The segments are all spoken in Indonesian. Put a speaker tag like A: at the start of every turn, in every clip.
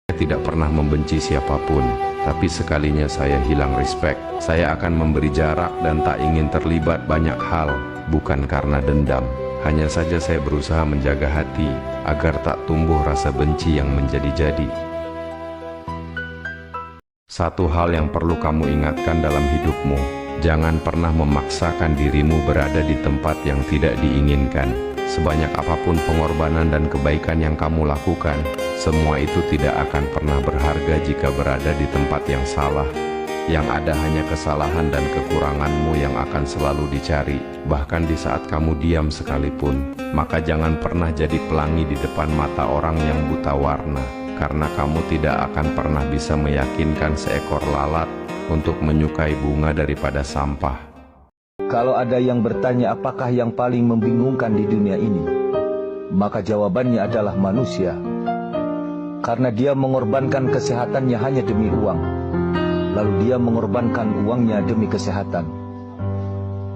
A: Saya tidak pernah membenci siapapun, tapi sekalinya saya hilang respect, saya akan memberi jarak dan tak ingin terlibat banyak hal, bukan karena dendam. Hanya saja saya berusaha menjaga hati, agar tak tumbuh rasa benci yang menjadi-jadi. Satu hal yang perlu kamu ingatkan dalam hidupmu, jangan pernah memaksakan dirimu berada di tempat yang tidak diinginkan. Sebanyak apapun pengorbanan dan kebaikan yang kamu lakukan, semua itu tidak akan pernah berharga jika berada di tempat yang salah. Yang ada hanya kesalahan dan kekuranganmu yang akan selalu dicari, bahkan di saat kamu diam sekalipun. Maka jangan pernah jadi pelangi di depan mata orang yang buta warna, karena kamu tidak akan pernah bisa meyakinkan seekor lalat untuk menyukai bunga daripada sampah.
B: Kalau ada yang bertanya apakah yang paling membingungkan di dunia ini, maka jawabannya adalah manusia. Karena dia mengorbankan kesehatannya hanya demi uang, lalu dia mengorbankan uangnya demi kesehatan.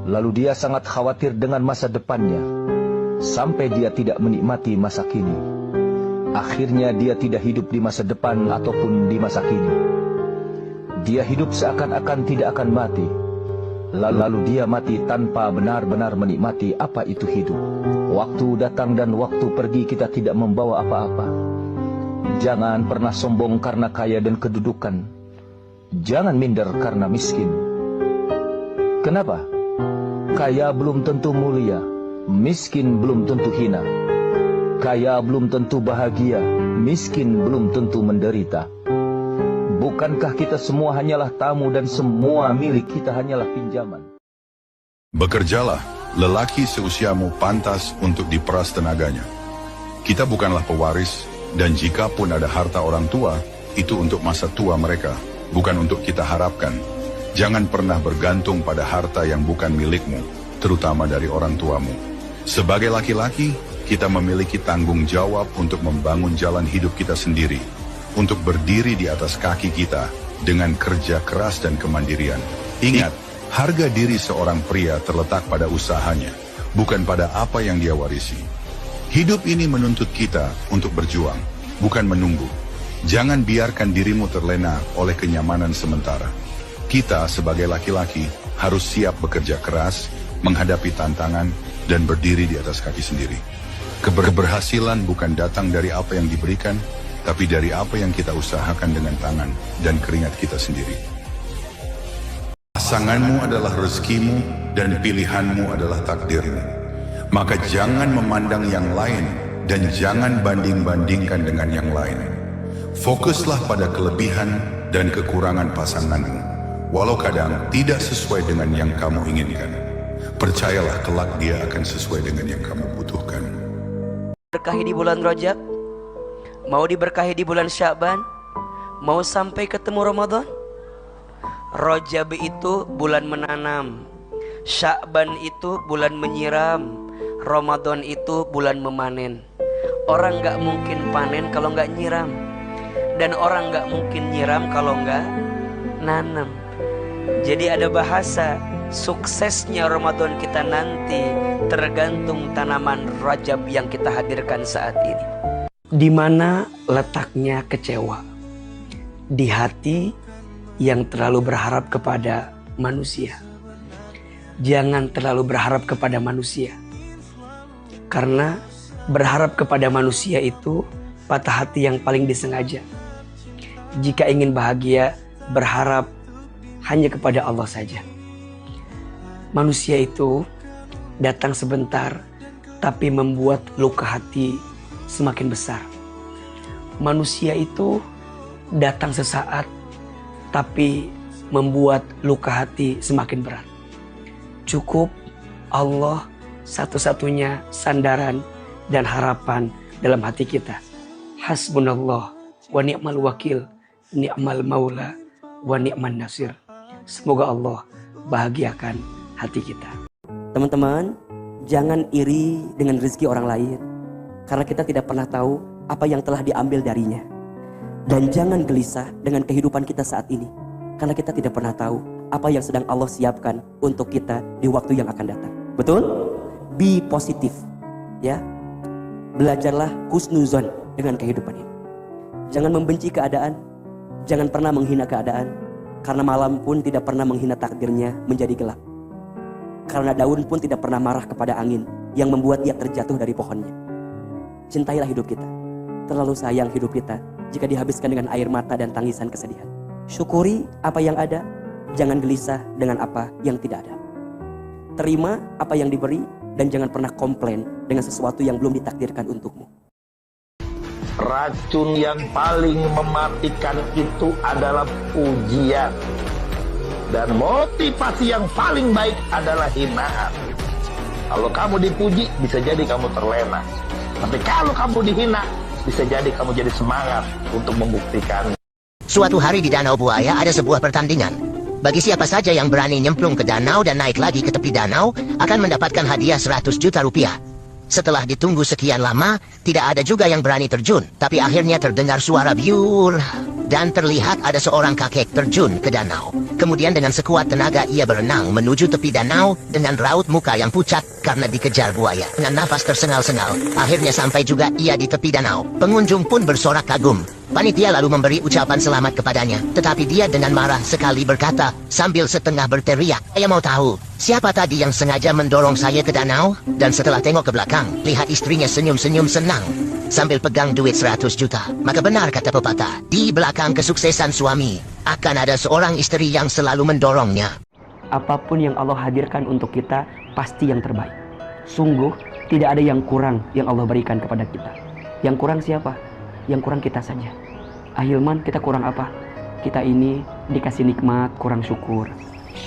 B: Lalu dia sangat khawatir dengan masa depannya, sampai dia tidak menikmati masa kini. Akhirnya dia tidak hidup di masa depan ataupun di masa kini. Dia hidup seakan-akan tidak akan mati. Lalu dia mati tanpa benar-benar menikmati apa itu hidup. Waktu datang dan waktu pergi, kita tidak membawa apa-apa. Jangan pernah sombong karena kaya dan kedudukan. Jangan minder karena miskin. Kenapa? Kaya belum tentu mulia, miskin belum tentu hina. Kaya belum tentu bahagia, miskin belum tentu menderita. Bukankah kita semua hanyalah tamu dan semua milik kita hanyalah pinjaman?
C: Bekerjalah, lelaki seusiamu pantas untuk diperas tenaganya. Kita bukanlah pewaris, dan jika pun ada harta orang tua, itu untuk masa tua mereka, bukan untuk kita harapkan. Jangan pernah bergantung pada harta yang bukan milikmu, terutama dari orang tuamu. Sebagai laki-laki, kita memiliki tanggung jawab untuk membangun jalan hidup kita sendiri, untuk berdiri di atas kaki kita dengan kerja keras dan kemandirian. Ingat, harga diri seorang pria terletak pada usahanya, bukan pada apa yang dia warisi. Hidup ini menuntut kita untuk berjuang, bukan menunggu. Jangan biarkan dirimu terlena oleh kenyamanan sementara. Kita sebagai laki-laki harus siap bekerja keras, menghadapi tantangan, dan berdiri di atas kaki sendiri. Keberhasilan bukan datang dari apa yang diberikan, tapi dari apa yang kita usahakan dengan tangan dan keringat kita sendiri. Pasanganmu adalah rezekimu dan pilihanmu adalah takdirmu. Maka jangan memandang yang lain dan jangan banding-bandingkan dengan yang lain. Fokuslah pada kelebihan dan kekurangan pasanganmu, walau kadang tidak sesuai dengan yang kamu inginkan. Percayalah kelak dia akan sesuai dengan yang kamu butuhkan.
D: Berkahi di bulan Rajab, mau diberkahi di bulan Sya'ban, mau sampai ketemu Ramadan. Rajab itu bulan menanam, Sya'ban itu bulan menyiram, Ramadan itu bulan memanen. Orang gak mungkin panen kalau gak nyiram, dan orang gak mungkin nyiram kalau gak nanam. Jadi ada bahasa, suksesnya Ramadan kita nanti tergantung tanaman Rajab yang kita hadirkan saat ini. Di mana letaknya kecewa? Di hati yang terlalu berharap kepada manusia. Jangan terlalu berharap kepada manusia, karena berharap kepada manusia itu patah hati yang paling disengaja. Jika ingin bahagia, berharap hanya kepada Allah saja. Manusia itu datang sebentar, tapi membuat luka hati semakin besar. Manusia itu datang sesaat, tapi membuat luka hati semakin berat. Cukup Allah satu-satunya sandaran dan harapan dalam hati kita. Hasbunallah wa ni'mal wakil, ni'mal maula wa ni'man nasir. Semoga Allah bahagiakan hati kita. Teman-teman, jangan iri dengan rezeki orang lain, karena kita tidak pernah tahu apa yang telah diambil darinya. Dan jangan gelisah dengan kehidupan kita saat ini, karena kita tidak pernah tahu apa yang sedang Allah siapkan untuk kita di waktu yang akan datang. Betul? Be positif, ya. Belajarlah husnuzon dengan kehidupan ini.
E: Jangan membenci keadaan, jangan pernah menghina keadaan, karena malam pun tidak pernah menghina takdirnya menjadi gelap. Karena daun pun tidak pernah marah kepada angin yang membuat ia terjatuh dari pohonnya. Cintailah hidup kita, terlalu sayang hidup kita jika dihabiskan dengan air mata dan tangisan kesedihan. Syukuri apa yang ada, jangan gelisah dengan apa yang tidak ada. Terima apa yang diberi dan jangan pernah komplain dengan sesuatu yang belum ditakdirkan untukmu.
F: Racun yang paling mematikan itu adalah pujian. Dan motivasi yang paling baik adalah hinaan. Kalau kamu dipuji, bisa jadi kamu terlena. Tapi kalau kamu dihina, bisa jadi kamu jadi semangat untuk membuktikan.
G: Suatu hari di Danau Buaya ada sebuah pertandingan. Bagi siapa saja yang berani nyemplung ke danau dan naik lagi ke tepi danau, akan mendapatkan hadiah 100 juta rupiah. Setelah ditunggu sekian lama, tidak ada juga yang berani terjun. Tapi akhirnya terdengar suara biur, dan terlihat ada seorang kakek terjun ke danau. Kemudian dengan sekuat tenaga ia berenang menuju tepi danau dengan raut muka yang pucat karena dikejar buaya. Dengan nafas tersengal-sengal, akhirnya sampai juga ia di tepi danau. Pengunjung pun bersorak kagum. Panitia lalu memberi ucapan selamat kepadanya. Tetapi dia dengan marah sekali berkata sambil setengah berteriak, "Saya mau tahu, siapa tadi yang sengaja mendorong saya ke danau?" Dan setelah tengok ke belakang, lihat istrinya senyum-senyum senang sambil pegang duit 100 juta. Maka benar kata pepatah, di belakang kesuksesan suami akan ada seorang istri yang selalu mendorongnya.
E: Apapun yang Allah hadirkan untuk kita pasti yang terbaik. Sungguh tidak ada yang kurang yang Allah berikan kepada kita. Yang kurang siapa? Yang kurang kita saja. Ahilman, kita kurang apa? Kita ini dikasih nikmat kurang syukur,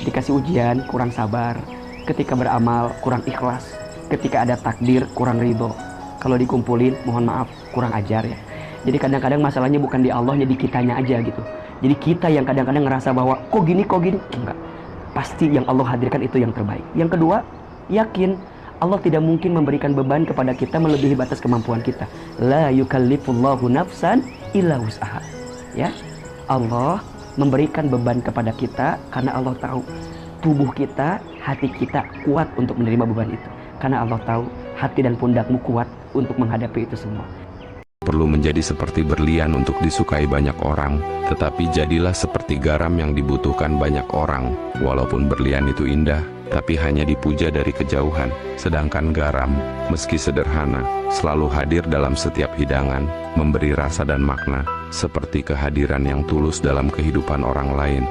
E: dikasih ujian kurang sabar, ketika beramal kurang ikhlas, ketika ada takdir kurang ridho. Kalau dikumpulin mohon maaf kurang ajar ya. Jadi kadang-kadang masalahnya bukan di Allahnya, di kitanya aja gitu. Jadi kita yang kadang-kadang ngerasa bahwa kok gini enggak. Pasti yang Allah hadirkan itu yang terbaik. Yang kedua, yakin Allah tidak mungkin memberikan beban kepada kita melebihi batas kemampuan kita. La yukallifullahu nafsan illa wus'aha. Ya. Allah memberikan beban kepada kita karena Allah tahu tubuh kita, hati kita kuat untuk menerima beban itu. Karena Allah tahu hati dan pundakmu kuat untuk menghadapi itu semua.
A: Perlu menjadi seperti berlian untuk disukai banyak orang, tetapi jadilah seperti garam yang dibutuhkan banyak orang. Walaupun berlian itu indah, tapi hanya dipuja dari kejauhan. Sedangkan garam, meski sederhana, selalu hadir dalam setiap hidangan, memberi rasa dan makna, seperti kehadiran yang tulus dalam kehidupan orang lain.